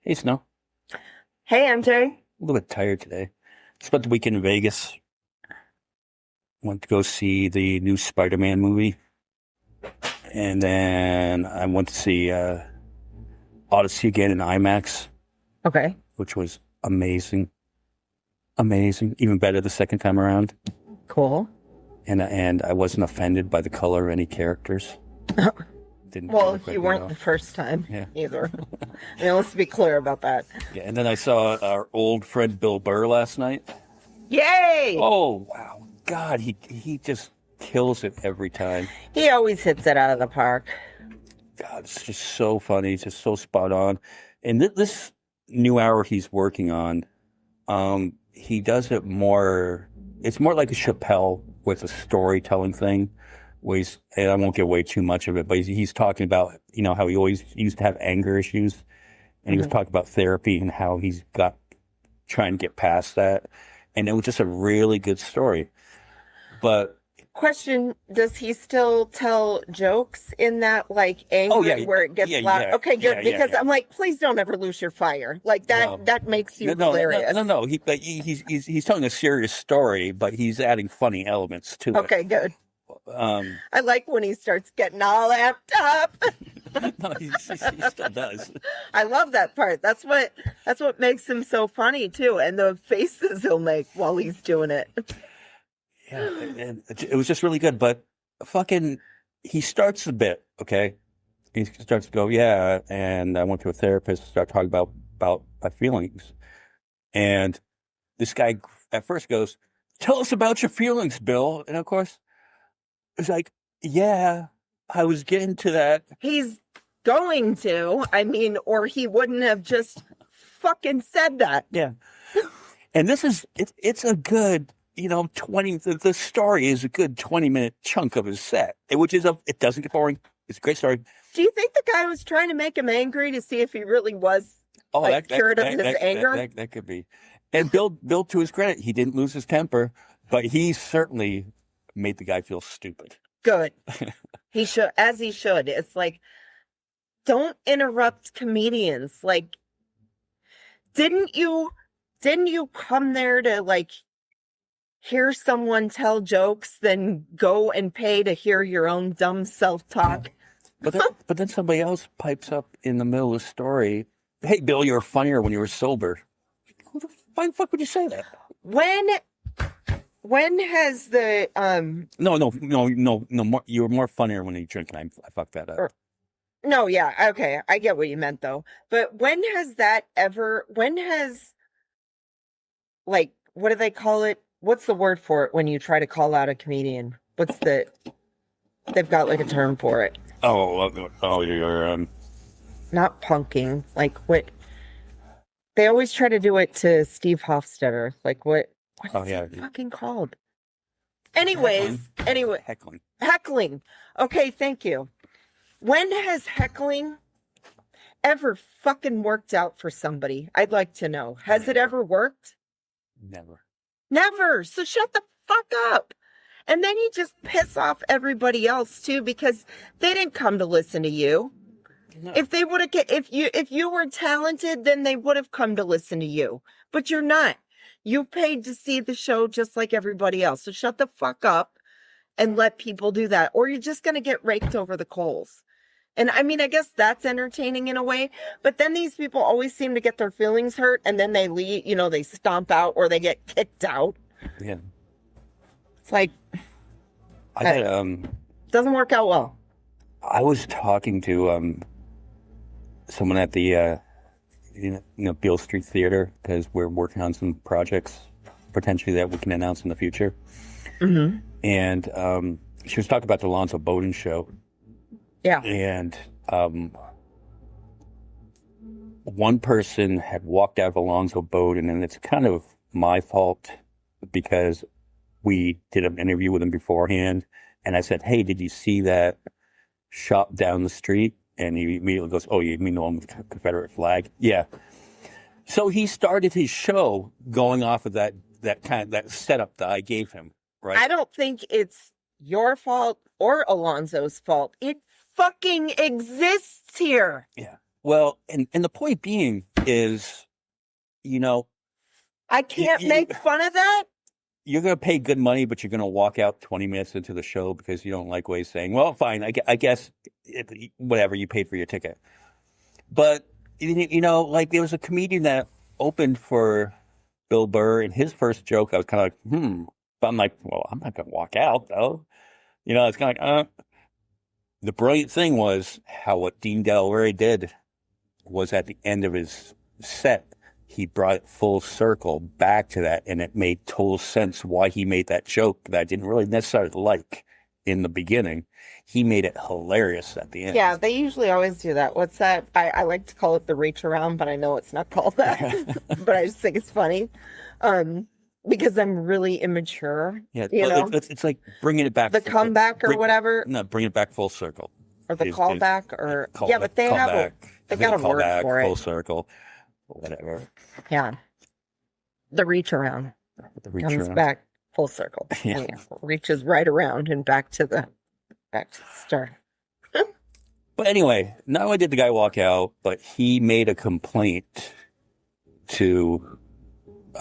Hey, Snow. Hey, MJ. A little bit tired today. Spent the weekend in Vegas. Went to go see the new Spider-Man movie. And then I went to see Odyssey again in IMAX, Okay. which was amazing. Amazing. Even better the second time around. Cool. And I wasn't offended by the color of any characters. Didn't Well, look like you me at weren't all. the first time Yeah. either. I mean, let's be clear about that. Yeah. And then I saw our old friend Bill Burr last night. Yay! Oh, wow. God, he just kills it every time. He always hits it out of the park. God, it's just so funny. It's just so spot on. And this new hour he's working on, he does it more. It's more like a Chappelle with a storytelling thing. Where and I won't give away too much of it, but he's talking about, how he always used to have anger issues. And he was talking about therapy and how he's trying to get past that. And it was just a really good story. But Question, does he still tell jokes in that, anger where it gets loud? yeah. Okay, good, Yeah, because yeah. I'm like, please don't ever lose your fire. That makes you hilarious. No. He's telling a serious story, but he's adding funny elements to it. Okay, good. I like when he starts getting all amped up. No, he still does. I love that part. That's what makes him so funny too, and the faces he'll make while he's doing it. Yeah, and it was just really good. But he starts a bit, okay? He starts to go, yeah, and I went to a therapist, start talking about my feelings. And this guy at first goes, tell us about your feelings, Bill. And of course, it's like, yeah, I was getting to that. He's going to, or he wouldn't have just fucking said that. Yeah. And it's a good, 20, the story is a good 20-minute chunk of his set, it doesn't get boring. It's a great story. Do you think the guy was trying to make him angry to see if he really was cured of his anger? That could be. And Bill, to his credit, he didn't lose his temper, but he certainly made the guy feel stupid. Good. He should, as he should. It's like, don't interrupt comedians. Like, didn't you come there to hear someone tell jokes, then go and pay to hear your own dumb self-talk? But then somebody else pipes up in the middle of the story. Hey, Bill, you were funnier when you were sober. Why the fuck would you say that? When has the No. You were more funnier when you drink, and I fucked that up. No, yeah, okay, I get what you meant though. But when has what do they call it? What's the word for it when you try to call out a comedian? They've got a term for it. You're Not punking. What? They always try to do it to Steve Hofstetter. What is it fucking called? Anyways, Heckling. Okay, thank you. When has heckling ever fucking worked out for somebody? I'd like to know. Has it ever worked? Never. So shut the fuck up. And then you just piss off everybody else too, because they didn't come to listen to you. No. If you were talented, then they would have come to listen to you. But you're not. You paid to see the show just like everybody else. So shut the fuck up and let people do that. Or you're just going to get raked over the coals. And I guess that's entertaining in a way. But then these people always seem to get their feelings hurt and then they leave, they stomp out or they get kicked out. Yeah. It's like, doesn't work out well. I was talking to someone at the Beale Street Theater, because we're working on some projects potentially that we can announce in the future. Mm-hmm. And she was talking about the Alonzo Bowden show. Yeah. And one person had walked out of Alonzo Bowden, and it's kind of my fault because we did an interview with him beforehand. And I said, hey, did you see that shop down the street? And he immediately goes, "Oh, you mean the one with the Confederate flag?" Yeah. So he started his show going off of that setup that I gave him, right? I don't think it's your fault or Alonzo's fault. It fucking exists here. Yeah. Well, and the point being is, I can't make fun of that. You're going to pay good money, but you're going to walk out 20 minutes into the show because you don't like what he's saying. Well, fine. I guess whatever, you paid for your ticket. But, there was a comedian that opened for Bill Burr, and his first joke, I was kind of like, But I'm like, well, I'm not going to walk out, though. It's kind of like, The brilliant thing was how what Dean Delray did was at the end of his set, he brought it full circle back to that, and it made total sense why he made that joke that I didn't really necessarily like in the beginning. He made it hilarious at the end. Yeah, they usually always do that. What's that? I like to call it the reach around, but I know it's not called that. But I just think it's funny because I'm really immature. Yeah, it's like bringing it back. The comeback or whatever. No, bring it back full circle. Or the callback or... Yeah, but they have they got a word for it. Full circle. Whatever. Yeah. The reach around. Comes back full circle. Yeah. Reaches right around and back to the start. But anyway, not only did the guy walk out, but he made a complaint to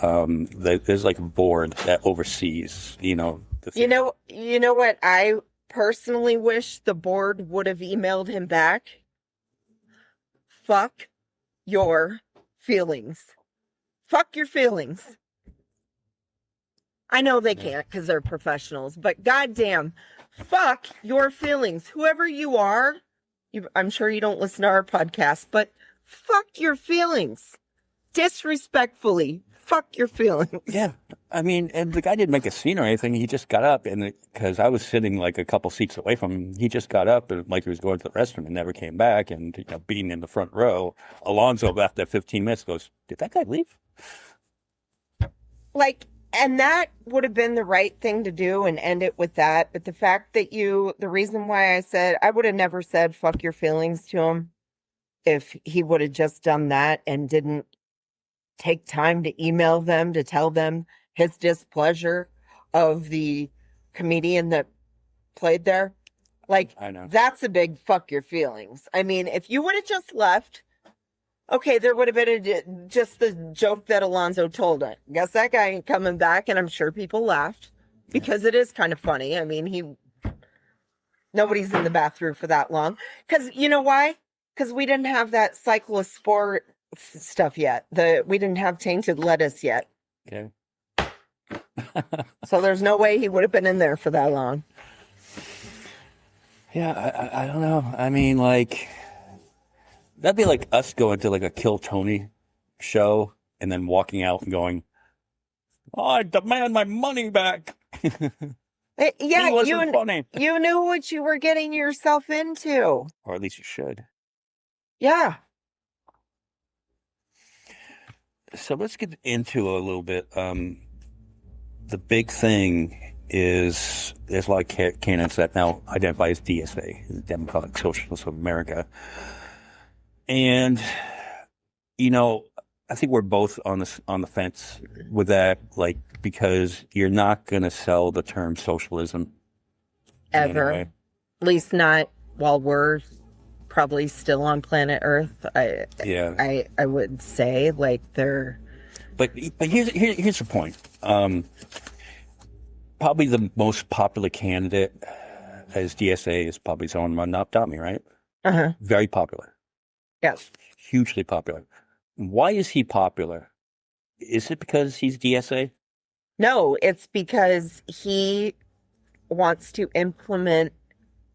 there's like a board that oversees, you know what I personally wish the board would have emailed him back? Fuck your feelings. Fuck your feelings. I know they can't because they're professionals, but goddamn, fuck your feelings. Whoever you are, I'm sure you don't listen to our podcast, but fuck your feelings. Disrespectfully, fuck your feelings. Yeah. I mean, and the guy didn't make a scene or anything. He just got up, and because I was sitting like a couple seats away from him, he just got up and like he was going to the restroom and never came back. And being in the front row, Alonzo after 15 minutes goes, "Did that guy leave?" And that would have been the right thing to do and end it with that. But the fact that the reason why I would have never said fuck your feelings to him if he would have just done that and didn't take time to email them to tell them his displeasure of the comedian that played there. I know. That's a big fuck your feelings. I mean, if you would have just left, okay, there would have been just the joke that Alonzo told it. Guess that guy ain't coming back, and I'm sure people laughed because it is kind of funny. I mean, nobody's in the bathroom for that long. Because you know why? Because we didn't have that cyclosport stuff yet. We didn't have tainted lettuce yet. Okay. So there's no way he would have been in there for that long. Yeah, I don't know. I mean, that'd be like us going to a Kill Tony show and then walking out and going, "Oh, I demand my money back." Yeah, he wasn't funny. You knew what you were getting yourself into. Or at least you should. Yeah. So let's get into a little bit. The big thing is there's a lot of candidates that now identify as DSA, the Democratic Socialists of America. And, I think we're both on the fence with that, because you're not going to sell the term socialism. Ever. At least not while we're probably still on planet Earth. I would say they're. But here's the point. Probably the most popular candidate as DSA is probably Zohran Mamdani, right? Uh-huh. Very popular. Yes. Hugely popular. Why is he popular? Is it because he's DSA? No, it's because he wants to implement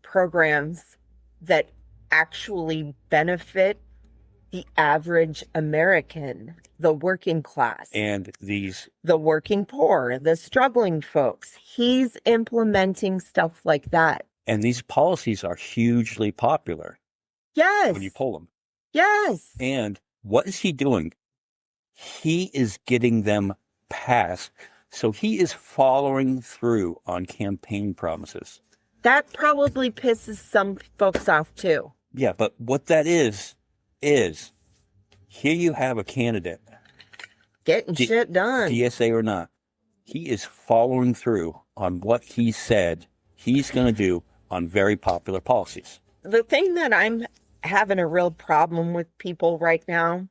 programs that actually benefit the average American, the working class. And the working poor, the struggling folks. He's implementing stuff like that. And these policies are hugely popular. Yes. When you pull them. Yes. And what is he doing? He is getting them passed. So he is following through on campaign promises. That probably pisses some folks off too. Yeah, but what that is here you have a candidate. Getting shit done. DSA or not. He is following through on what he said he's going to do on very popular policies. The thing that I'm having a real problem with people right now,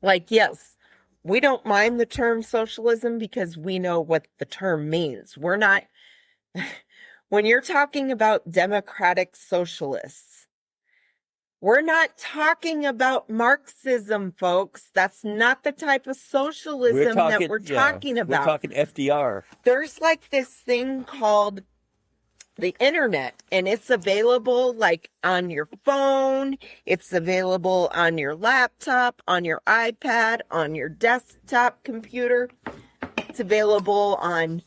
like, yes, we don't mind the term socialism because we know what the term means. We're not, when you're talking about democratic socialists, we're not talking about Marxism, folks. That's not the type of socialism that we're talking about. We're talking FDR. There's like this thing called the internet, and it's available like on your phone. It's available on your laptop, on your iPad, on your desktop computer. It's available on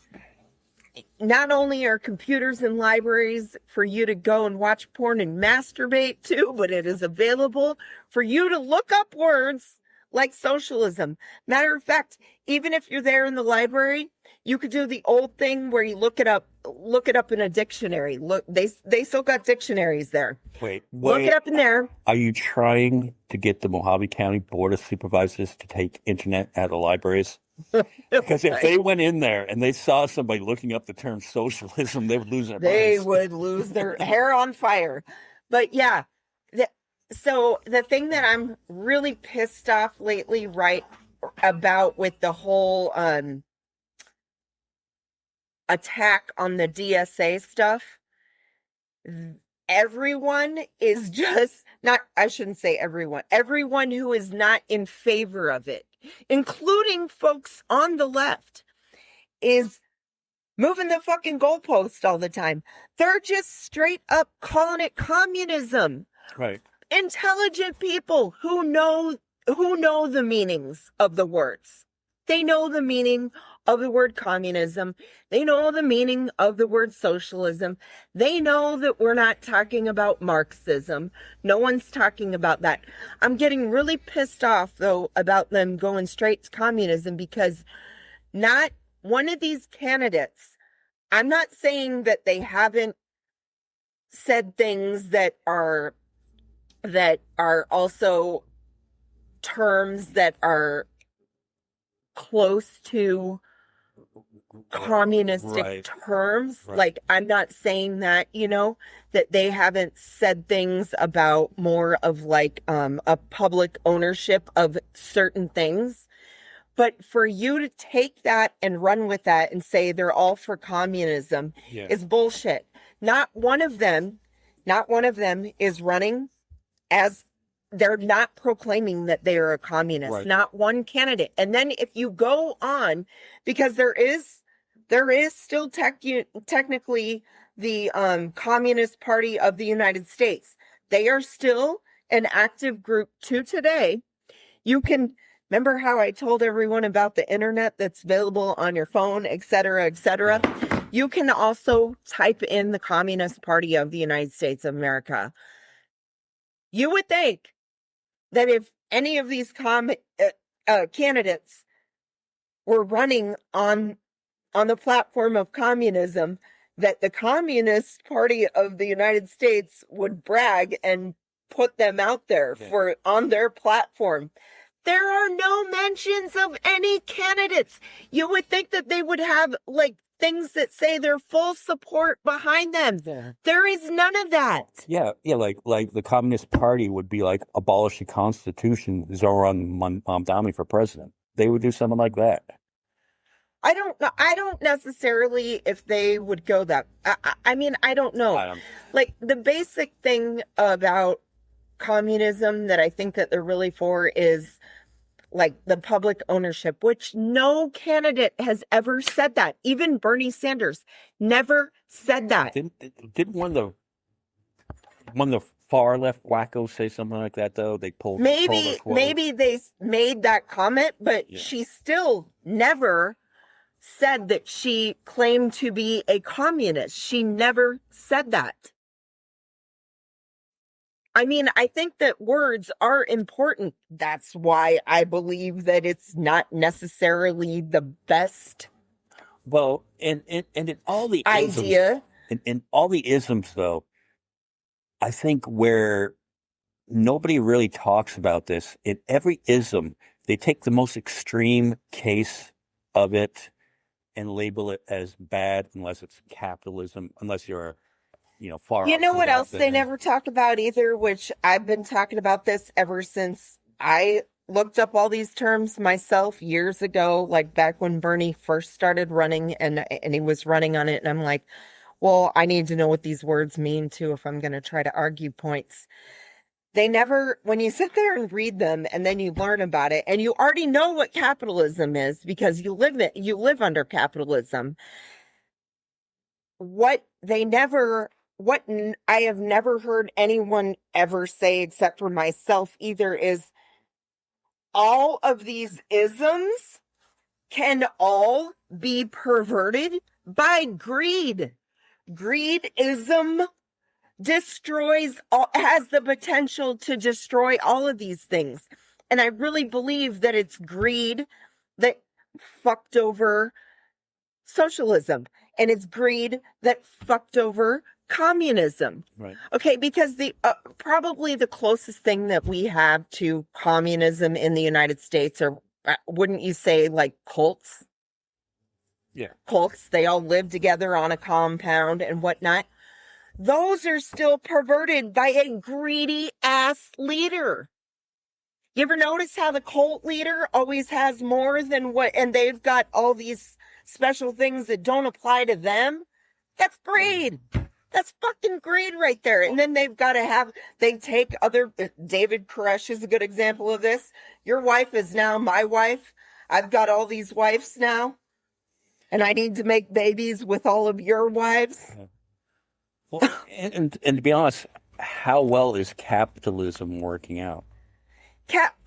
not only are computers and libraries for you to go and watch porn and masturbate to, but it is available for you to look up words like socialism. Matter of fact, even if you're there in the library, you could do the old thing where you look it up in a dictionary. Look, they still got dictionaries there. Wait. Look it up in there. Are you trying to get the Mojave County Board of Supervisors to take internet out of libraries? Because if they went in there and they saw somebody looking up the term socialism, they would lose their minds. They would lose their hair on fire. But yeah, so the thing that I'm really pissed off lately, right, about with the whole attack on the DSA stuff, everyone is just not, I shouldn't say everyone who is not in favor of it, including folks on the left, is moving the fucking goalpost all the time. They're just straight up calling it communism. Right. Intelligent people who know the meanings of the words. They know the meaning of the word communism. They know the meaning of the word socialism. They know that we're not talking about Marxism. No one's talking about that. I'm getting really pissed off, though, about them going straight to communism, because not one of these candidates, I'm not saying that they haven't said things that are also terms that are close to communistic terms. Right. Like, I'm not saying that, that they haven't said things about more of like a public ownership of certain things. But for you to take that and run with that and say they're all for communism is bullshit. Not one of them is running as, they're not proclaiming that they are a communist. Right. Not one candidate. And then if you go on, because there is still technically the Communist Party of the United States. They are still an active group to today. You can remember how I told everyone about the internet that's available on your phone, et cetera, et cetera. You can also type in the Communist Party of the United States of America. You would think that if any of these candidates were running on the platform of communism, that the Communist Party of the United States would brag and put them out there on their platform. There are no mentions of any candidates. You would think that they would have like things that say their full support behind them. Yeah. There is none of that. Yeah, like the Communist Party would be like, abolish the Constitution, Zohran Mamdani for president. They would do something like that. I don't necessarily if they would go that. I mean, I don't know. Like, the basic thing about communism that I think that they're really for is like the public ownership, which no candidate has ever said that. Even Bernie Sanders never said that. Didn't one of the far left wackos say something like that though? They pulled maybe they made that comment, but she still never said that she claimed to be a communist. She never said that. I mean, I think that words are important. That's why I believe that it's not necessarily the best. Well, and in all the idea, in all the isms though, I think where nobody really talks about this, in every ism, they take the most extreme case of it and label it as bad unless it's capitalism, unless you're, far. You know what else they never talk about either, which I've been talking about this ever since I looked up all these terms myself years ago, like back when Bernie first started running and he was running on it. And I'm like, well, I need to know what these words mean too if I'm going to try to argue points. They never, when you sit there and read them and then you learn about it and you already know what capitalism is because you live under capitalism. What I have never heard anyone ever say except for myself either is all of these isms can all be perverted by greed. Greedism has the potential to destroy all of these things. And I really believe that it's greed that fucked over socialism. And it's greed that fucked over communism. Right. Okay, because the probably the closest thing that we have to communism in the United States are, wouldn't you say, like cults? Yeah. Cults, they all live together on a compound and whatnot. Those are still perverted by a greedy ass leader. You ever notice how the cult leader always has more than what, and they've got all these special things that don't apply to them? That's greed. That's fucking greed right there. And then they've got to they take David Koresh is a good example of this. Your wife is now my wife. I've got all these wives now. And I need to make babies with all of your wives. Well, and to be honest, how well is capitalism working out?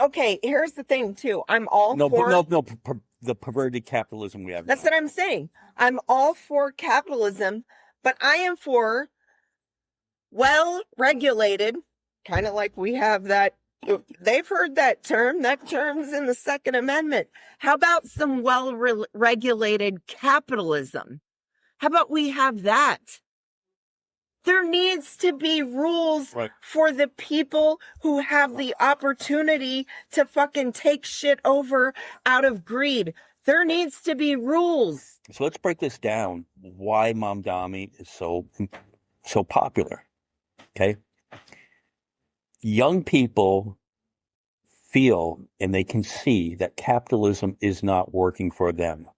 Okay, here's the thing too. I'm all for the perverted capitalism we have. That's what I'm saying. I'm all for capitalism, but I am for well-regulated, kind of like we have that. They've heard that term. That term's in the Second Amendment. How about some well-regulated capitalism? How about we have that? There needs to be rules for the people who have the opportunity to fucking take shit over out of greed. There needs to be rules. So let's break this down. Why Mamdani is so popular. Okay? Young people feel and they can see that capitalism is not working for them.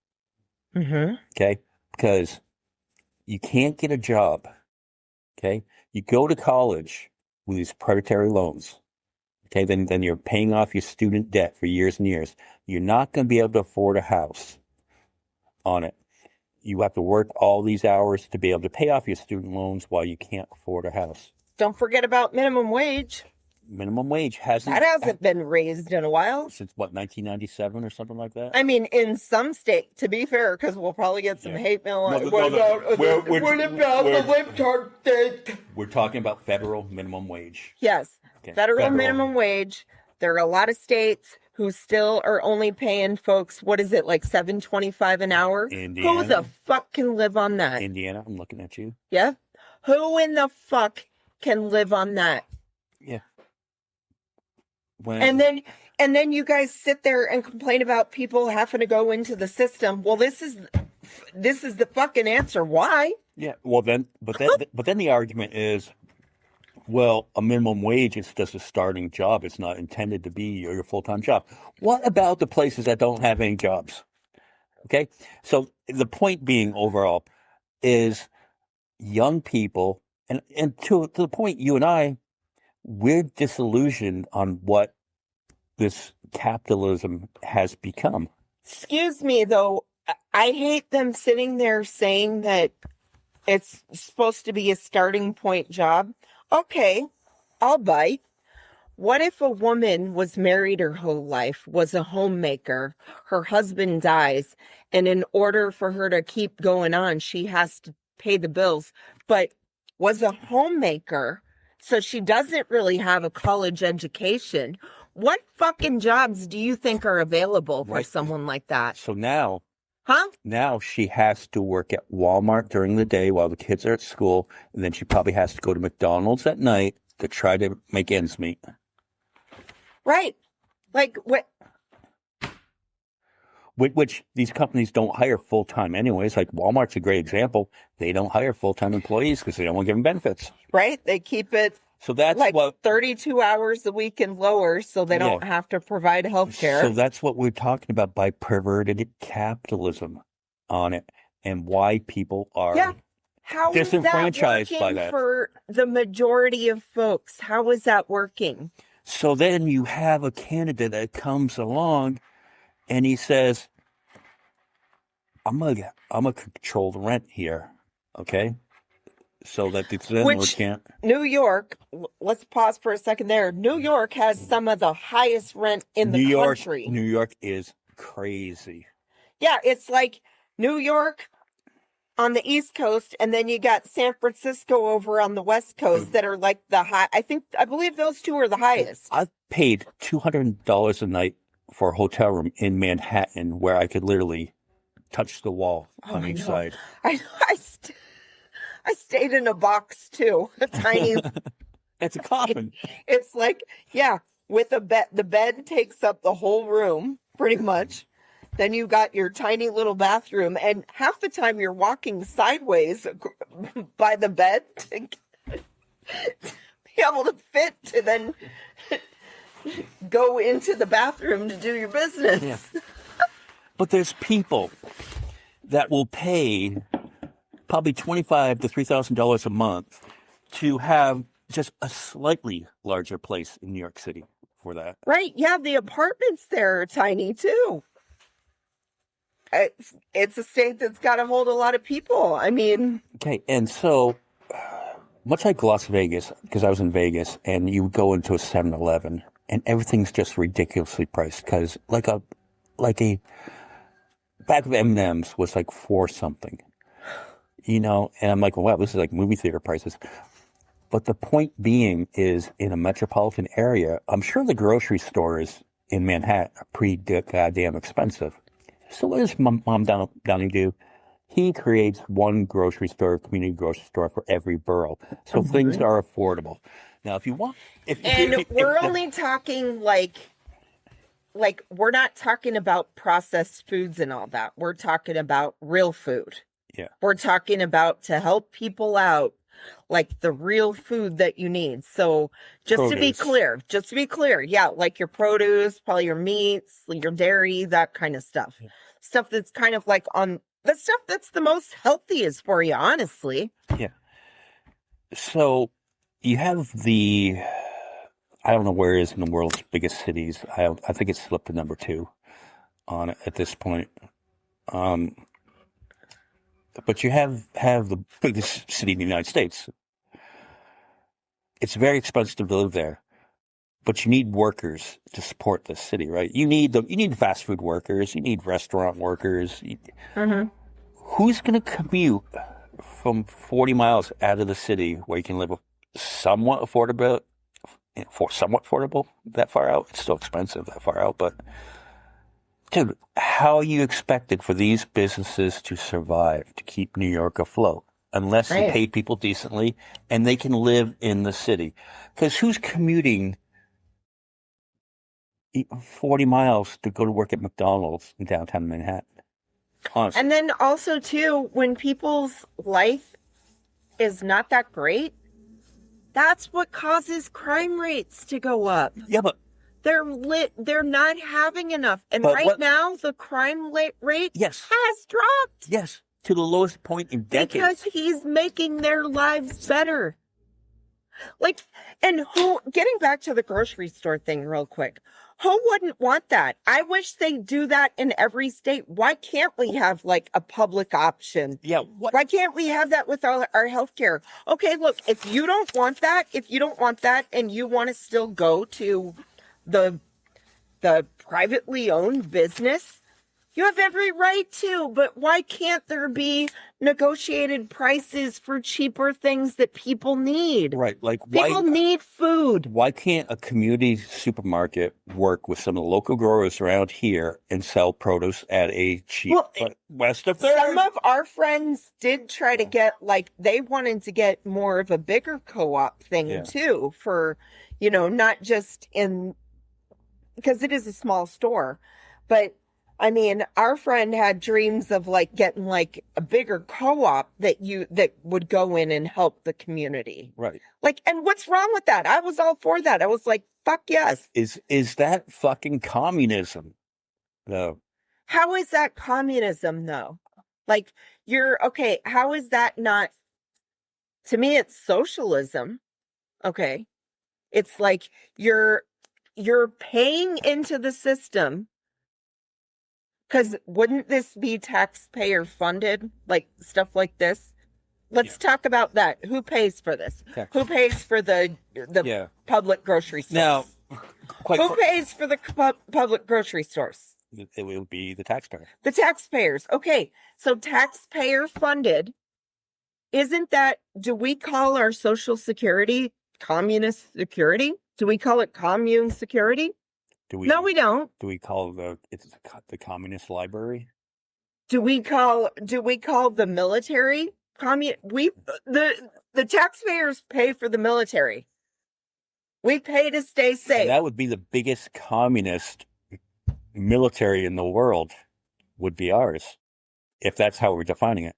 Mm-hmm. Okay? Because you can't get a job. Okay, you go to college with these predatory loans. Okay, then you're paying off your student debt for years and years. You're not going to be able to afford a house on it. You have to work all these hours to be able to pay off your student loans while you can't afford a house. Don't forget about minimum wage. Minimum wage hasn't been raised in a while. Since what, 1997 or something like that? I mean, in some state, to be fair, because we'll probably get some hate mail. What about the libtard state? We're talking about federal minimum wage. Yes, okay. Federal minimum wage. There are a lot of states who still are only paying folks, what is it, like $7.25 an hour? Indiana. Who the fuck can live on that? Indiana, I'm looking at you. Yeah? Who in the fuck can live on that? Yeah. And then you guys sit there and complain about people having to go into the system. Well, this is the fucking answer. Why? Yeah. Well, then the argument is, well, a minimum wage is just a starting job. It's not intended to be your full-time job. What about the places that don't have any jobs? Okay. So the point being overall is young people, and to the point you and I, we're disillusioned on what this capitalism has become. Excuse me, though. I hate them sitting there saying that it's supposed to be a starting point job. Okay, I'll bite. What if a woman was married her whole life, was a homemaker, her husband dies, and in order for her to keep going on, she has to pay the bills, but was a homemaker, so she doesn't really have a college education. What fucking jobs do you think are available for someone like that? So now Huh? Now she has to work at Walmart during the day while the kids are at school, and then she probably has to go to McDonald's at night to try to make ends meet. Right. Like what? Which these companies don't hire full-time anyways. Like Walmart's a great example. They don't hire full-time employees because they don't want to give them benefits. Right. They keep it so that's like what 32 hours a week and lower so they don't have to provide health care. So that's what we're talking about by perverted capitalism on it and why people are disenfranchised by that. For the majority of folks, how is that working? So then you have a candidate that comes along and he says, I'm gonna control the rent here, okay? So that the landlord can't. New York, let's pause for a second there. New York has some of the highest rent in the country. New York is crazy. Yeah, it's like New York on the East Coast, and then you got San Francisco over on the West Coast that are like the high. I believe those two are the highest. I've paid $200 a night for a hotel room in Manhattan where I could literally touch the wall on each side. I stayed in a box too, a tiny. It's a coffin. It's like, with a bed. The bed takes up the whole room pretty much. Then you got your tiny little bathroom, and half the time you're walking sideways by the bed to be able to fit to then go into the bathroom to do your business. Yeah. But there's people that will pay probably $2,500 to $3,000 a month to have just a slightly larger place in New York City for that. Right. Yeah, the apartments there are tiny too. It's a state that's got to hold a lot of people. I mean... Okay, and so, much like Las Vegas, because I was in Vegas, and you go into a 7-Eleven, and everything's just ridiculously priced, because like a bag of M&Ms was like $4 something, and I'm like, well, wow, this is like movie theater prices. But the point being is, in a metropolitan area, I'm sure the grocery stores in Manhattan are pretty goddamn expensive. So what does Mamdani do? He creates one grocery store, community grocery store for every borough. So things are affordable. Now, if you want... we're only talking like we're not talking about processed foods and all that. We're talking about real food. Yeah. We're talking about to help people out, like the real food that you need. So just to be clear, like your produce, probably your meats, your dairy, that kind of stuff. Yeah. Stuff that's kind of like on the stuff that's the most healthiest for you, honestly. Yeah. So you have I don't know where it is in the world's biggest cities. I think it's slipped to number 2 on it at this point. But you have the biggest city in the United States. It's very expensive to live there, but you need workers to support the city, right? You need fast food workers. You need restaurant workers. Who's going to commute from 40 miles out of the city where you can live somewhat affordable that far out? It's still expensive that far out, but dude, how you expected for these businesses to survive, to keep New York afloat, unless you pay people decently and they can live in the city? Because who's commuting 40 miles to go to work at McDonald's in downtown Manhattan? Honestly. And then also, too, when people's life is not that great, that's what causes crime rates to go up. Yeah, but they're not having enough. And now the crime rate has dropped. Yes, to the lowest point in decades. Because he's making their lives better. Getting back to the grocery store thing real quick, who wouldn't want that? I wish they do that in every state. Why can't we have like a public option? Yeah. Why can't we have that with our healthcare? Okay, look, if you don't want that and you want to still go to the privately owned business, You have every right to, but why can't there be negotiated prices for cheaper things that people need? Right. Like people need food. Why can't a community supermarket work with some of the local growers around here and sell produce at a cheap west of third? Some of our friends did try to get, like, they wanted to get more of a bigger co-op thing too, for, you know, not just in, because it is a small store, but I mean, our friend had dreams of like getting like a bigger co-op that would go in and help the community. Right. Like, and what's wrong with that? I was all for that. I was like, fuck yes. Is that fucking communism? No. How is that communism though? Like, okay, how is that not? To me, it's socialism. Okay. It's like you're paying into the system. Because wouldn't this be taxpayer funded, like stuff like this? Let's talk about that. Who pays for this? Who pays for the public grocery stores? Now, who pays for the public grocery stores? It will be the taxpayer. The taxpayers. Okay, so taxpayer funded. Isn't that? Do we call our Social Security communist security? Do we call it commune security? No, we don't. Do we call the communist library? Do we call the military the taxpayers pay for the military. We pay to stay safe. And that would be the biggest communist military in the world, would be ours, if that's how we're defining it.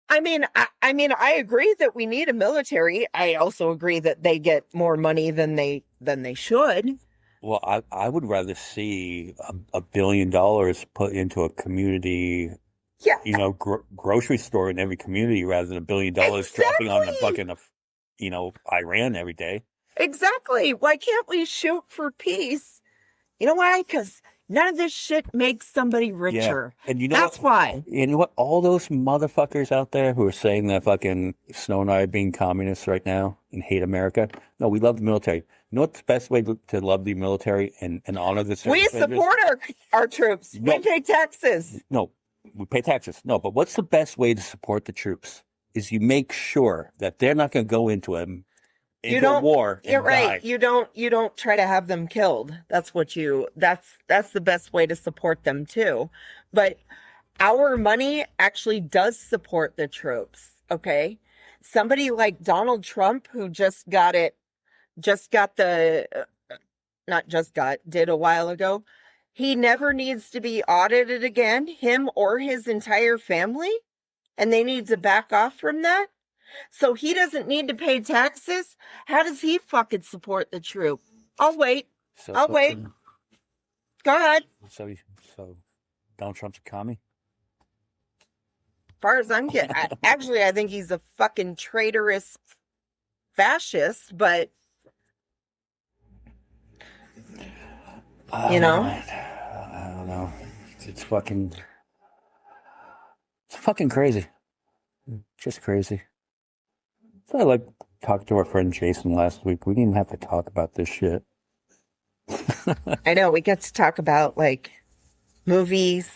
I mean, I agree that we need a military. I also agree that they get more money than they should. Well, I would rather see $1 billion put into a community, grocery store in every community rather than $1 billion dropping on the fucking, Iran every day. Exactly. Why can't we shoot for peace? You know why? Because none of this shit makes somebody richer. Yeah. And that's why. You know what? All those motherfuckers out there who are saying that fucking Snow and I are being communists right now and hate America. No, we love the military. You know what's the best way to love the military and honor the service? We support our troops. No. We pay taxes. No, we pay taxes. No, but what's the best way to support the troops? Is you make sure that they're not going to go into a war and You're right. die. You don't try to have them killed. That's the best way to support them too. But our money actually does support the troops. Okay. Somebody like Donald Trump, who did a while ago. He never needs to be audited again, him or his entire family. And they need to back off from that. So he doesn't need to pay taxes. How does he fucking support the troop? I'll wait. I'll wait. Go ahead. So Donald Trump's a commie? As far as I'm getting, actually, I think he's a fucking traitorous fascist, but I don't know. It's fucking crazy. Just crazy. So I talked to our friend Jason last week. We didn't even have to talk about this shit. I know, we get to talk about movies.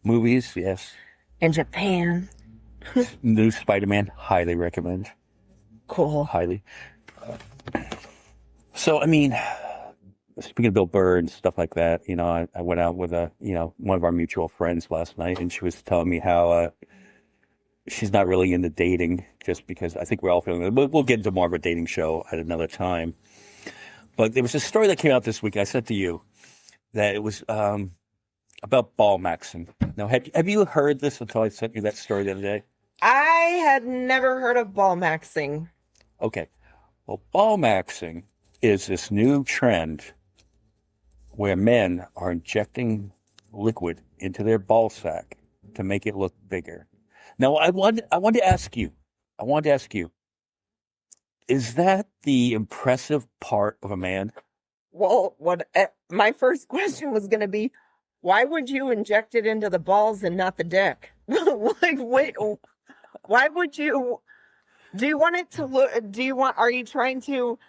Movies, yes. In Japan. New Spider-Man, highly recommend. Cool. Highly. So, I mean, speaking of Bill Burr and stuff like that, I went out with one of our mutual friends last night, and she was telling me how she's not really into dating, just because I think we're all feeling it. We'll get into more of a dating show at another time. But there was a story that came out this week. I said to you that it was about ball maxing. Now, have you heard this until I sent you that story the other day? I had never heard of ball maxing. Okay. Well, ball maxing is this new trend where men are injecting liquid into their ball sack to make it look bigger. Now, I want to ask you, is that the impressive part of a man? Well, my first question was going to be, why would you inject it into the balls and not the dick? Wait, why would you? Do you want it to look? Are you trying to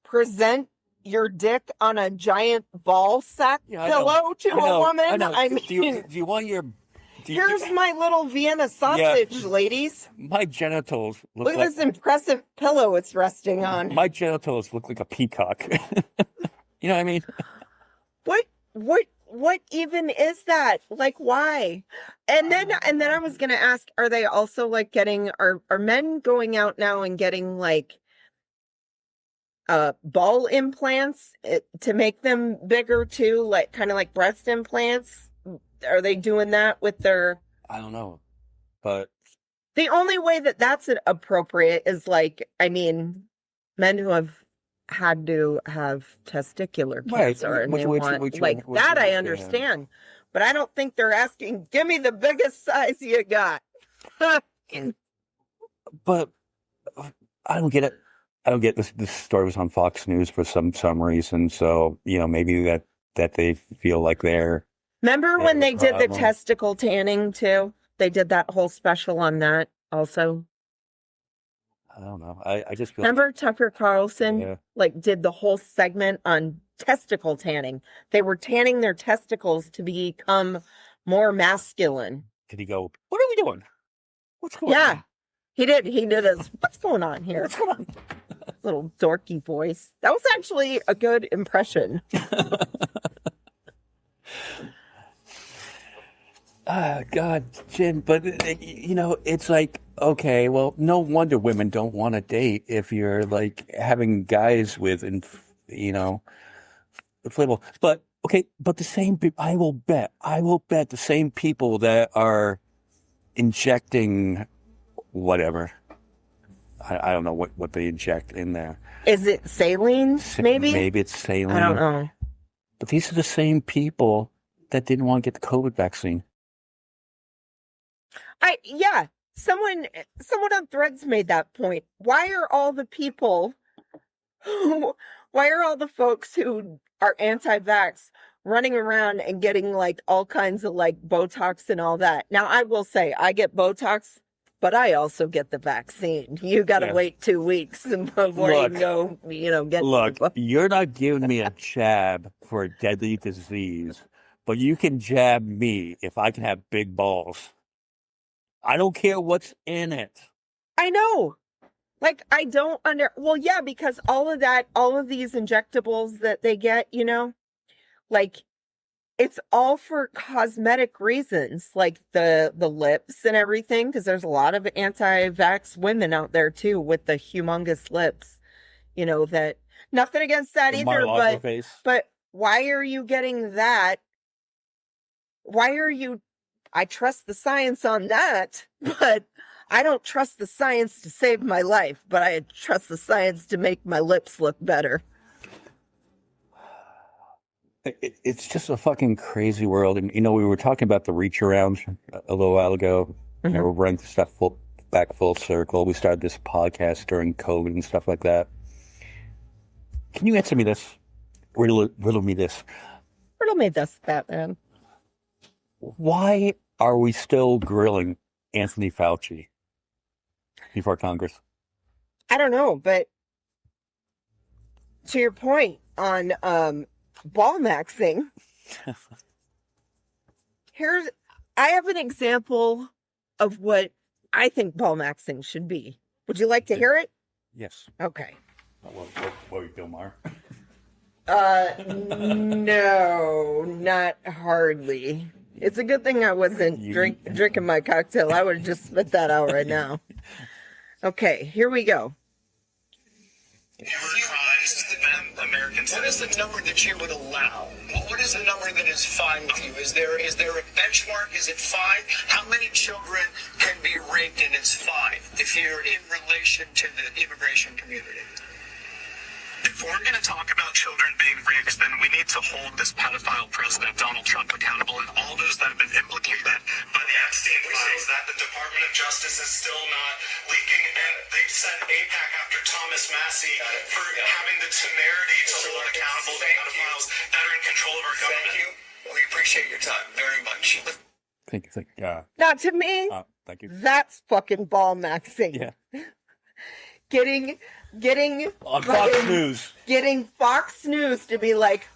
present your dick on a giant ball sack pillow to a woman? I mean, do you want your... Here's my little Vienna sausage, ladies. My genitals look at this impressive pillow it's resting on. My genitals look like a peacock. You know what I mean? What even is that? Like, why? And then I was gonna ask, are they also like getting are men going out now and getting like ball implants to make them bigger too, like kind of like breast implants? Are they doing that with their... I don't know, but the only way that that's appropriate is like, I mean, men who have had to have testicular cancer and they want like that. I understand, but I don't think they're asking, give me the biggest size you got. But I don't get it. I don't get this. This story was on Fox News for some reason, so maybe that they feel like they're... Remember when they did the testicle tanning too? They did that whole special on that also. I don't know. I just feel... Remember Tucker Carlson did the whole segment on testicle tanning. They were tanning their testicles to become more masculine. Did he go, what are we doing? What's going on? Yeah, he did. He did his, what's going on here? What's going on? Little dorky voice. That was actually a good impression. God, Jen, but it's like, okay, well, no wonder women don't want to date if you're like having guys with, inflatable. But okay, but the same people, I will bet the same people that are injecting whatever. I don't know what they inject in there. Is it saline? Maybe? Maybe it's saline. I don't know. But these are the same people that didn't want to get the COVID vaccine. Someone on Threads made that point. Why are all the folks who are anti-vax running around and getting like all kinds of like Botox and all that? Now, I will say I get Botox, but I also get the vaccine. You got to wait 2 weeks before you can go, get... Look, you're not giving me a jab for a deadly disease, but you can jab me if I can have big balls. I don't care what's in it. I know. Like, I don't well, yeah, because all of these injectables that they get, like, it's all for cosmetic reasons, like the lips and everything, because there's a lot of anti-vax women out there, too, with the humongous lips, that, nothing against that either, but why are you getting that? I trust the science on that, but I don't trust the science to save my life, but I trust the science to make my lips look better. It's just a fucking crazy world. And, we were talking about the reach around a little while ago. Mm-hmm. We're running stuff back full circle. We started this podcast during COVID and stuff like that. Can you answer me this? Riddle me this. Riddle me this, Batman. Why are we still grilling Anthony Fauci before Congress? I don't know, but to your point on ball maxing, I have an example of what I think ball maxing should be. Would you like to hear it? Yes. Okay. What are you, Bill Maher? No, not hardly. It's a good thing I wasn't drinking my cocktail. I would have just spit that out right now. Okay, here we go. What is the number that you would allow? What is the number that is fine with you? Is there a benchmark? Is it 5? How many children can be raped and it's 5 if you're in relation to the immigration community? If we're going to talk about children being raped, then we need to hold this pedophile president, Donald Trump, accountable and all those that have been implicated by the Epstein files. That the Department of Justice is still not leaking, and they've sent APAC after Thomas Massey for having the temerity to hold accountable the pedophiles that are in control of our government. Thank you. We appreciate your time very much. Thank you. Now, to me, thank you. That's fucking ball maxing. Yeah. Getting getting on Fox News, getting Fox News to be like,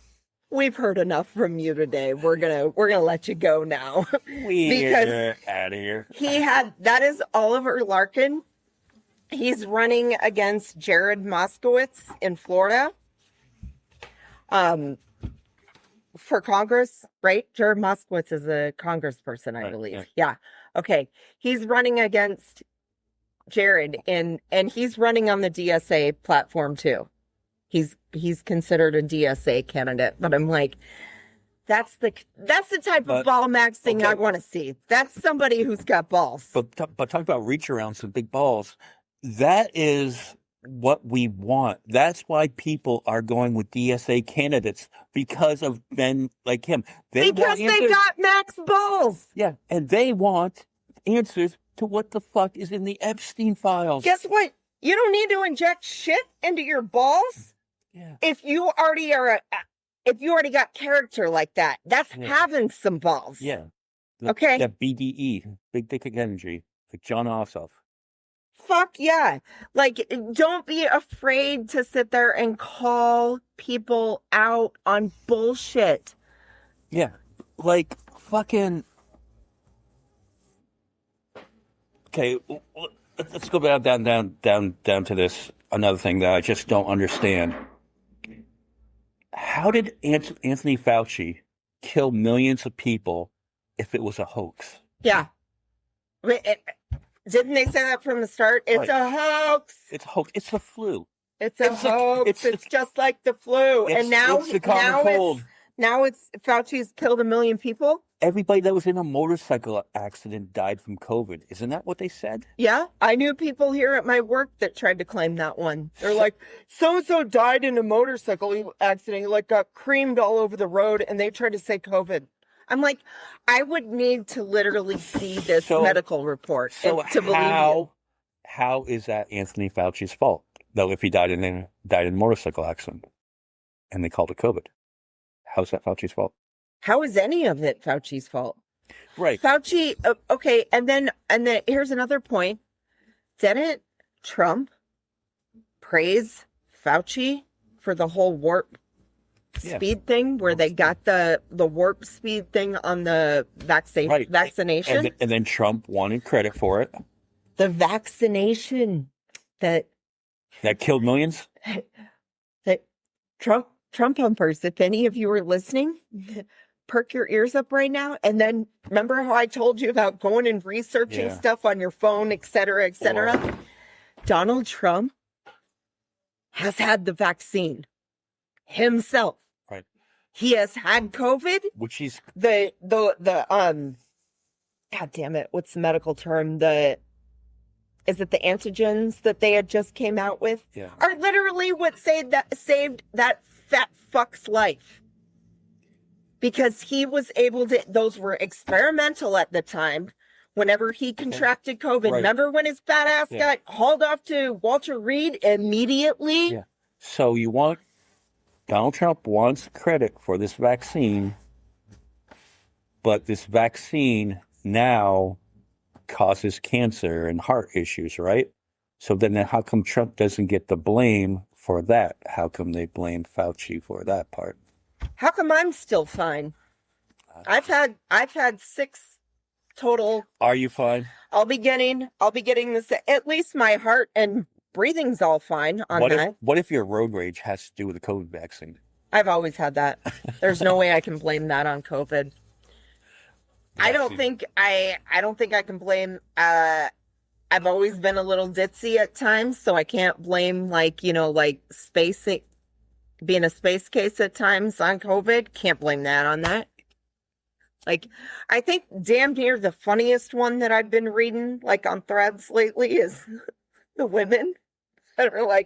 we've heard enough from you today. We're gonna let you go now. We're out of here. That is Oliver Larkin. He's running against Jared Moskowitz in Florida. For Congress, right? Jared Moskowitz is a congressperson, I believe. Yeah. Okay. He's running against Jared and he's running on the DSA platform too. He's considered a DSA candidate, but I'm like, that's the type of ball maxing I want to see. That's somebody who's got balls. But talk about reach around some big balls. That is what we want. That's why people are going with DSA candidates, because of men like him. Because they got max balls. Yeah, and they want answers to what the fuck is in the Epstein files. Guess what? You don't need to inject shit into your balls. Yeah. If you already got character like that, that's having some balls. Yeah. Okay. That BDE, big dick energy, like John Ossoff. Fuck yeah. Like, don't be afraid to sit there and call people out on bullshit. Yeah. Like, fucking... Okay, let's go down to this, another thing that I just don't understand. How did Anthony Fauci kill millions of people if it was a hoax? Yeah. Didn't they say that from the start? It's a hoax. It's a hoax. It's the flu. It's a hoax. It's just like the flu. And now it's the common cold. Now it's Fauci's killed 1 million people. Everybody that was in a motorcycle accident died from COVID. Isn't that what they said? Yeah. I knew people here at my work that tried to claim that one. They're like, so-and-so died in a motorcycle accident. He got creamed all over the road, and they tried to say COVID. I'm like, I would need to literally see this medical report to believe you. How is that Anthony Fauci's fault? Though, if he died in a motorcycle accident and they called it COVID, how's that Fauci's fault? How is any of it Fauci's fault? Right. Fauci, okay, and then here's another point. Didn't Trump praise Fauci for the whole warp speed thing, where they got the warp speed thing on the vaccination? And then Trump wanted credit for it. The vaccination that killed millions? That Trump pumpers, if any of you are listening, perk your ears up right now. And then remember how I told you about going and researching stuff on your phone, et cetera, et cetera? Donald Trump has had the vaccine himself. Right. He has had COVID. Which he's... God damn it. What's the medical term? Is it the antigens that they had just came out with? Yeah. Are literally what saved that fat fuck's life. Because he was able to, those were experimental at the time, whenever he contracted COVID. Right. Remember when his fat ass got hauled off to Walter Reed immediately? Yeah. So Donald Trump wants credit for this vaccine, but this vaccine now causes cancer and heart issues, right? So then how come Trump doesn't get the blame for that? How come they blame Fauci for that part? How come I'm still fine? I've had 6 total. Are you fine? I'll be getting this. At least my heart and breathing's all fine on that. What if your road rage has to do with the COVID vaccine? I've always had that. There's no way I can blame that on COVID. I don't think I can blame. I've always been a little ditzy at times, so I can't blame space, being a space case at times on COVID. Can't blame that on that. I think damn near the funniest one that I've been reading, on threads lately, is the women that are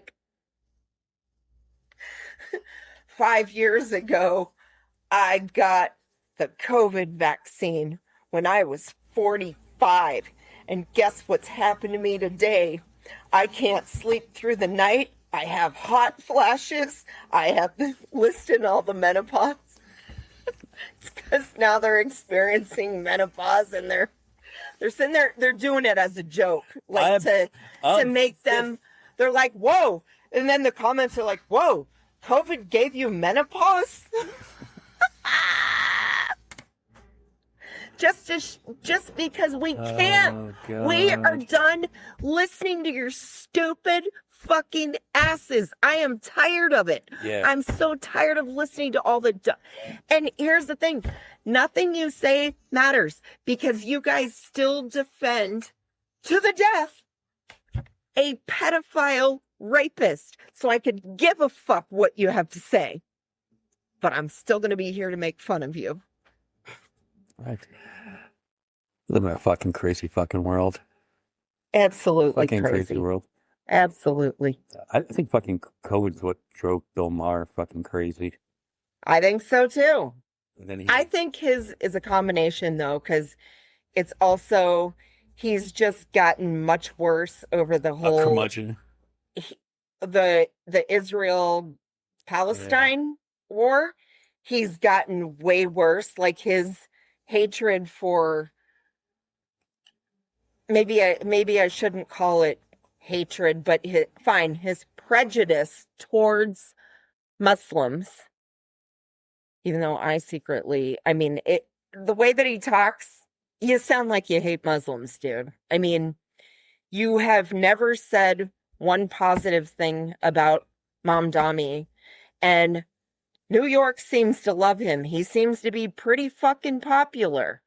5 years ago, I got the COVID vaccine when I was 45. And guess what's happened to me today? I can't sleep through the night. I have hot flashes. I have listed all the menopause. It's because now they're experiencing menopause and they're sitting there, they're doing it as a joke. To make them, they're like, whoa, And then the comments are like, whoa, COVID gave you menopause? Just because we can't. We are done listening to your stupid fucking asses. I am tired of it. Yeah. I'm so tired of listening to all the... And here's the thing. Nothing you say matters because you guys still defend to the death a pedophile rapist. So I could give a fuck what you have to say. But I'm still going to be here to make fun of you. Right. Live in a fucking crazy fucking world. Absolutely fucking crazy world. Absolutely. I think fucking COVID is what drove Bill Maher fucking crazy. I think so too. And then I think his is a combination though, because it's also, he's just gotten much worse over the whole... curmudgeon. The Israel-Palestine war. He's gotten way worse. Like his hatred for... Maybe I shouldn't call it hatred, but his prejudice towards Muslims, even though the way that he talks, you sound like you hate Muslims, dude. I mean, you have never said one positive thing about Mamdani, and New York seems to love him. He seems to be pretty fucking popular.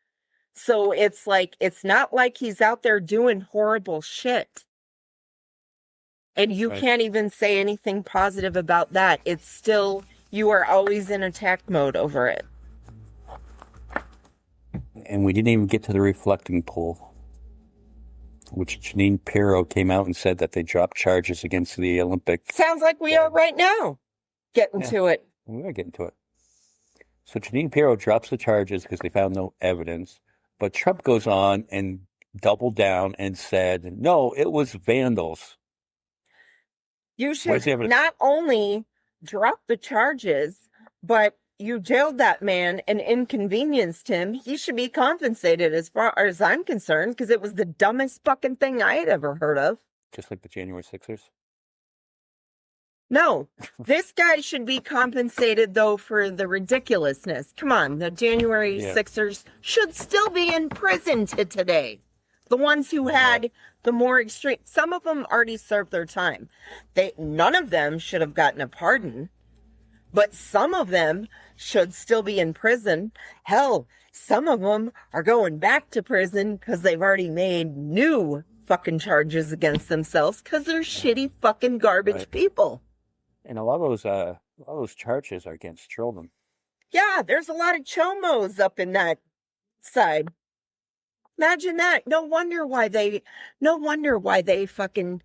So it's like, it's not like he's out there doing horrible shit. And you can't even say anything positive about that. It's still, you are always in attack mode over it. And we didn't even get to the reflecting pool, which Janine Pirro came out and said that they dropped charges against the Olympic. Sounds like we are right now getting to it. We are getting to it. So Janine Pirro drops the charges because they found no evidence. But Trump goes on and doubled down and said, no, it was vandals. You should not only drop the charges, but you jailed that man and inconvenienced him. He should be compensated as far as I'm concerned, because it was the dumbest fucking thing I had ever heard of. Just like the January 6ers? No, this guy should be compensated, though, for the ridiculousness. Come on, the January 6ers should still be in prison to today. The ones who had the more extreme, some of them already served their time. None of them should have gotten a pardon, but some of them should still be in prison. Hell, some of them are going back to prison because they've already made new fucking charges against themselves because they're shitty fucking garbage people. And a lot of those charges are against children. Yeah, there's a lot of chomos up in that side. Imagine that. No wonder why they fucking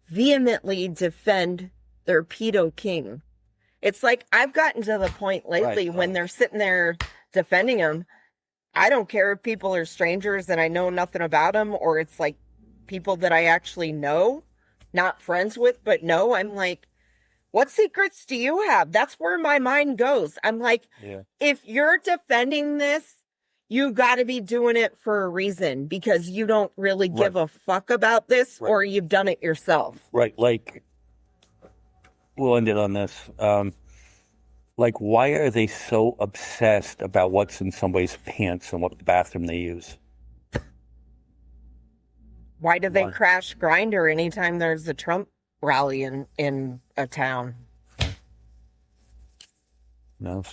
vehemently defend their pedo king. It's like, I've gotten to the point lately when they're sitting there defending him. I don't care if people are strangers and I know nothing about them, or it's like people that I actually know, not friends with, but know. I'm like, what secrets do you have? That's where my mind goes. I'm like, if you're defending this, you got to be doing it for a reason, because you don't really give a fuck about this, or you've done it yourself. Right. Like, we'll end it on this. Like, why are they so obsessed about what's in somebody's pants and what bathroom they use? Why do they crash Grindr anytime there's a Trump rally in a town? No.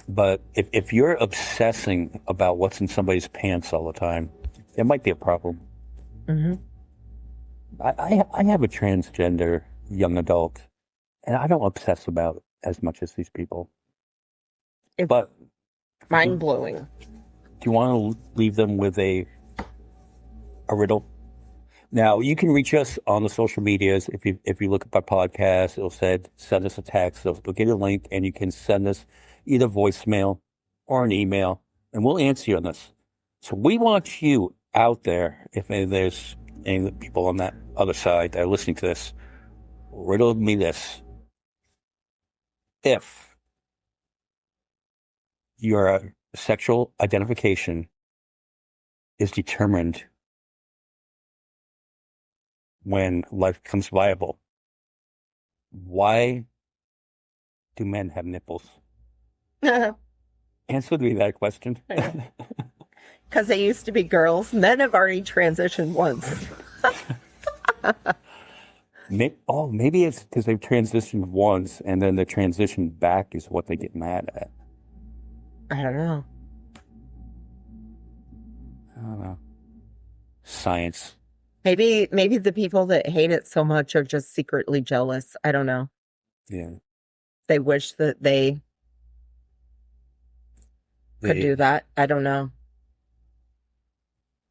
But if you're obsessing about what's in somebody's pants all the time, it might be a problem. Mm-hmm. I have a transgender young adult, and I don't obsess about it as much as these people. But mind-blowing. Do you want to leave them with a riddle? Now, you can reach us on the social medias. If you look up our podcast, it'll say send us a text. They'll get a link, and you can send us either voicemail or an email, and we'll answer you on this. So we want you out there, if there's any people on that other side that are listening to this, riddle me this. If your sexual identification is determined when life becomes viable, Why do men have nipples? Answer me that question. Because they used to be girls. Men have already transitioned once. Maybe it's because they've transitioned once, and then the transition back is what they get mad at. I don't know. Science. Maybe the people that hate it so much are just secretly jealous. I don't know. Yeah. They wish that they could do that. I don't know.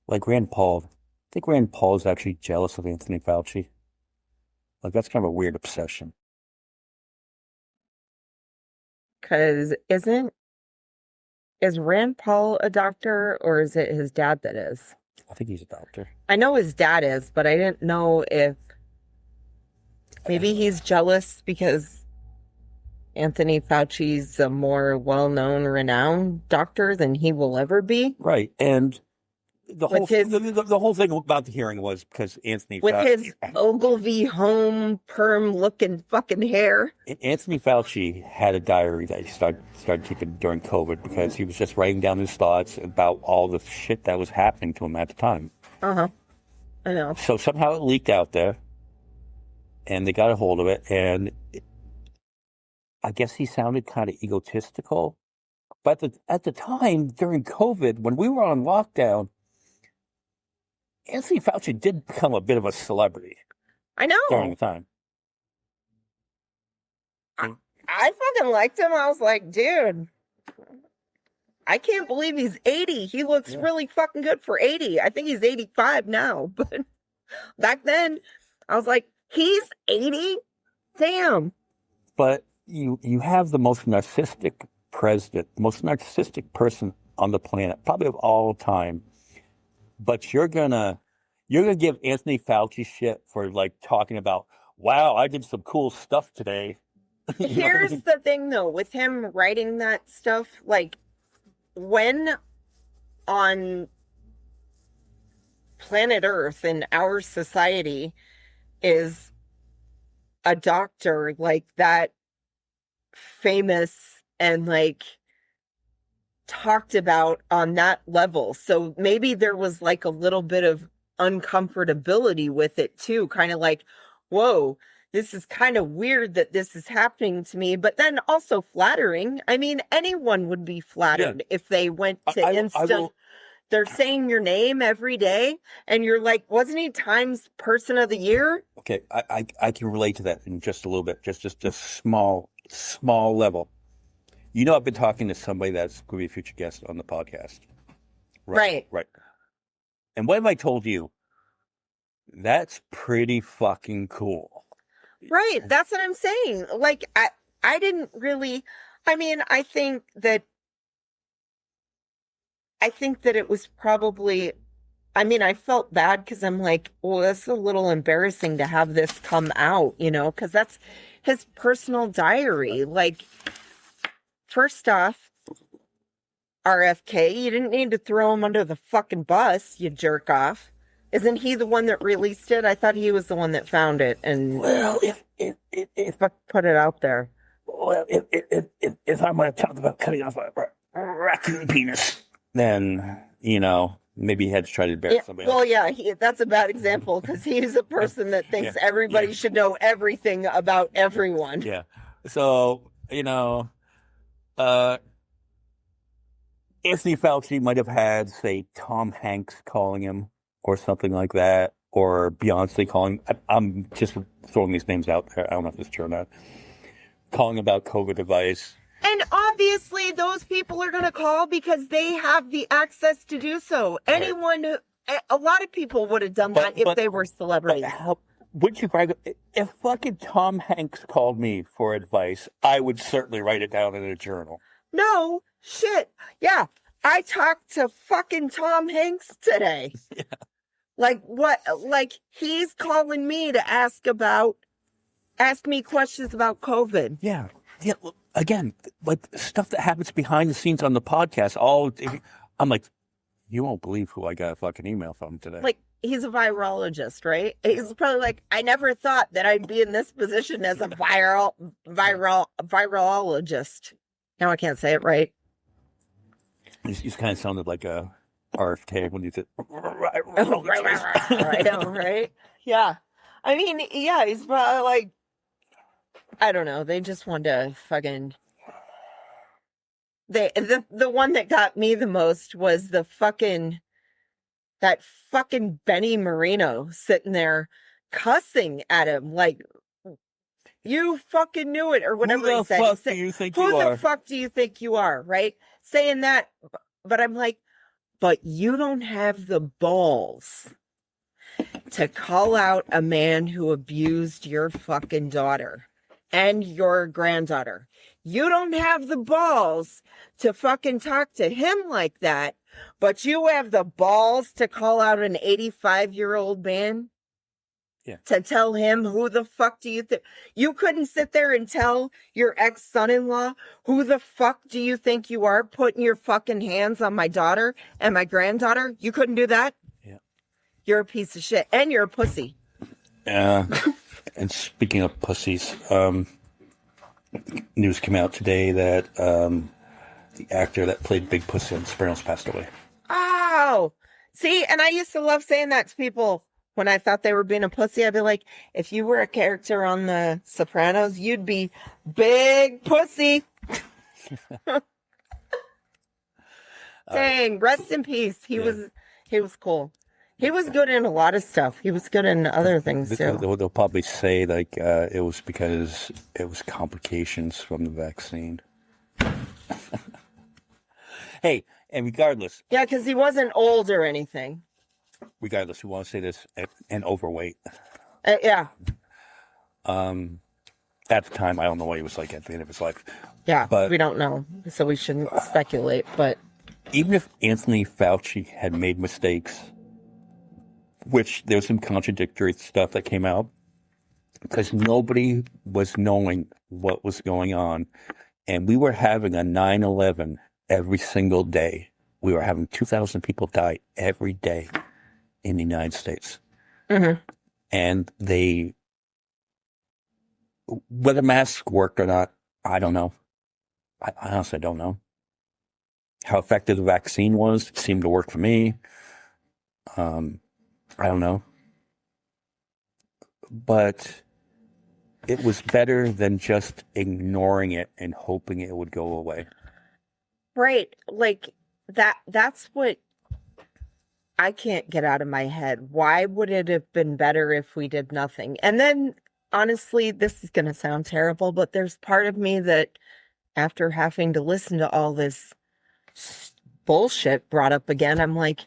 Like Rand Paul. I think Rand Paul is actually jealous of Anthony Fauci. Like, that's kind of a weird obsession. Because is Rand Paul a doctor, or is it his dad that is? I think he's a doctor. I know his dad is, but I didn't know if maybe he's jealous because Anthony Fauci's a more well-known, renowned doctor than he will ever be. Right. And the whole thing about the hearing was because Anthony with Fauci, his Ogilvy home perm looking fucking hair. Anthony Fauci had a diary that he started keeping during COVID because he was just writing down his thoughts about all the shit that was happening to him at the time. I know. So somehow it leaked out there, and they got a hold of it, and I guess he sounded kind of egotistical. But at the time during COVID, when we were on lockdown, Anthony Fauci did become a bit of a celebrity. I know. During the time. I fucking liked him. I was like, dude, I can't believe he's 80. He looks really fucking good for 80. I think he's 85 now. But back then, I was like, he's 80? Damn. But you have the most narcissistic president, most narcissistic person on the planet, probably of all time. But you're gonna give Anthony Fauci shit for like talking about, wow, I did some cool stuff today. Here's the thing though, with him writing that stuff, like when on planet Earth in our society is a doctor like that famous and like talked about on that level. So maybe there was like a little bit of uncomfortability with it too. Kind of like, whoa, this is kind of weird that this is happening to me, but then also flattering. I mean, anyone would be flattered if they went to they're saying your name every day and you're like, wasn't he Times Person of the Year? Okay, I can relate to that in just a little bit, just a small level. You know, I've been talking to somebody that's going to be a future guest on the podcast. Right. And what have I told you? That's pretty fucking cool. Right. That's what I'm saying. Like, I didn't really, I mean, I think that it was probably, I mean, I felt bad because I'm like, well, that's a little embarrassing to have this come out, you know, because that's his personal diary. Like, first off, RFK, you didn't need to throw him under the fucking bus, you jerk off. Isn't he the one that released it? I thought he was the one that found it and if put it out there. Well, if I'm going to talk about cutting off a raccoon penis, then, you know, maybe he had to try to embarrass somebody else. Well, yeah, that's a bad example because he's a person that thinks everybody should know everything about everyone. Yeah. So, you know, Anthony Fauci might have had, say, Tom Hanks calling him or something like that, or Beyonce calling. I'm just throwing these names out there. I don't know if it's true or not. Calling about COVID advice. And obviously those people are going to call because they have the access to do so. Anyone, a lot of people would have done that if they were celebrities. Would you, Greg, if fucking Tom Hanks called me for advice, I would certainly write it down in a journal. No, shit. Yeah, I talked to fucking Tom Hanks today. Yeah. Like what? Like he's calling me to ask me questions about COVID. Yeah. Yeah. Look, again, like stuff that happens behind the scenes on the podcast. I'm like, you won't believe who I got a fucking email from today. Like he's a virologist, right? He's probably like, I never thought that I'd be in this position as a virologist. Now I can't say it right. You kind of sounded like a RFK when you said. I know, right? Yeah. I mean, yeah, he's probably like, I don't know. They just wanted to fucking. The one that got me the most was that fucking Benny Marino sitting there cussing at him like, you fucking knew it, or whatever he said. Who the fuck do you think you are? Who the fuck do you think you are, right? Saying that, but I'm like, but you don't have the balls to call out a man who abused your fucking daughter and your granddaughter. You don't have the balls to fucking talk to him like that, but you have the balls to call out an 85-year-old man. Yeah. To tell him, who the fuck do you think? You couldn't sit there and tell your ex-son-in-law, who the fuck do you think you are, putting your fucking hands on my daughter and my granddaughter? You couldn't do that? Yeah. You're a piece of shit. And you're a pussy. And speaking of pussies, news came out today that the actor that played Big Pussy on The Sopranos passed away. Oh! See, and I used to love saying that to people. When I thought they were being a pussy, I'd be like, if you were a character on The Sopranos, you'd be Big Pussy. Dang, rest in peace. He was cool. He was good in a lot of stuff. He was good in other things too. They'll probably say like it was because it was complications from the vaccine. Hey, and regardless. Yeah, because he wasn't old or anything. Regardless, we want to say this, and overweight. Yeah. At the time, I don't know what he was like at the end of his life. Yeah, but we don't know, so we shouldn't speculate. But even if Anthony Fauci had made mistakes, which there's some contradictory stuff that came out, because nobody was knowing what was going on, and we were having a 9/11 every single day. We were having 2,000 people die every day in the United States. Mm-hmm. And whether masks worked or not, I don't know. I honestly don't know. How effective the vaccine was, it seemed to work for me. I don't know. But it was better than just ignoring it and hoping it would go away. Right. Like that's what I can't get out of my head. Why would it have been better if we did nothing? And then, honestly, this is going to sound terrible, but there's part of me that, after having to listen to all this bullshit brought up again, I'm like,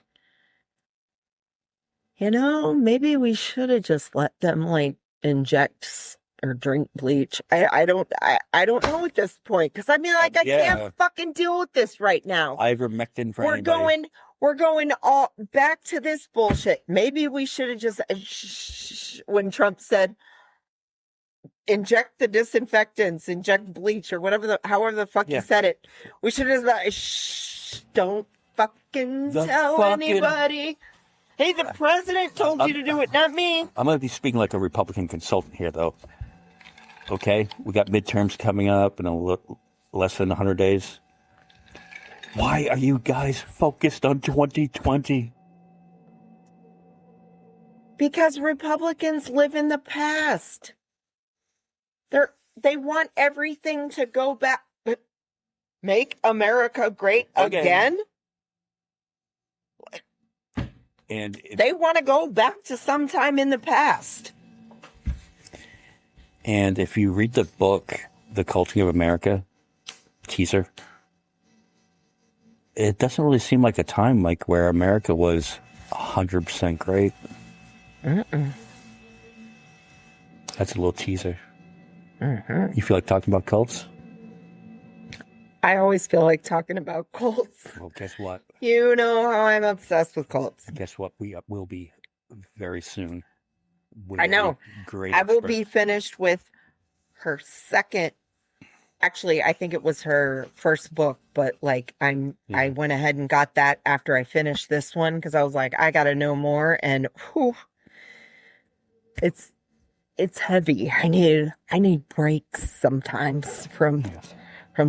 maybe we should have just let them, like, inject or drink bleach. I don't know at this point, because I mean, like, I can't fucking deal with this right now. Ivermectin for anybody. We're going all back to this bullshit. Maybe we should have just, when Trump said, inject the disinfectants, inject bleach, or however the fuck he said it. We should have don't fucking tell anybody. Hey, the president told you to do it, not me. I'm going to be speaking like a Republican consultant here, though. Okay? We got midterms coming up in less than 100 days. Why are you guys focused on 2020? Because Republicans live in the past. They want everything to go back. Make America great again? And they want to go back to sometime in the past. And if you read the book, The Culting of America, teaser, it doesn't really seem like a time like where America was 100% great. Mm-mm. That's a little teaser. Mm-hmm. You feel like talking about cults? I always feel like talking about cults. Well, guess what? You know how I'm obsessed with cults. Guess what? We will be very soon. I know. Great. I will be finished with her second Actually, I think it was her first book, but like I went ahead and got that after I finished this one because I was like, I gotta know more, and whew, it's heavy. I need breaks sometimes from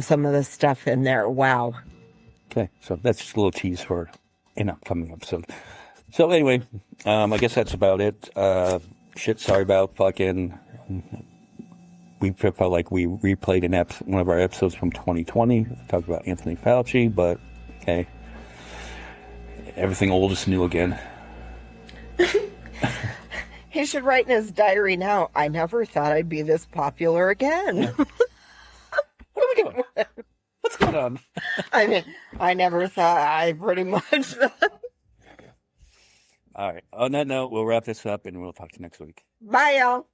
some of the stuff in there. Wow. Okay, so that's just a little tease for an upcoming episode. So anyway, I guess that's about it. Sorry about fucking. We felt like we replayed one of our episodes from 2020. Talked about Anthony Fauci, but okay, everything old is new again. He should write in his diary now. I never thought I'd be this popular again. What are we doing? What's going on? I mean, I never thought. I pretty much. All right. On that note, we'll wrap this up and we'll talk to you next week. Bye, y'all.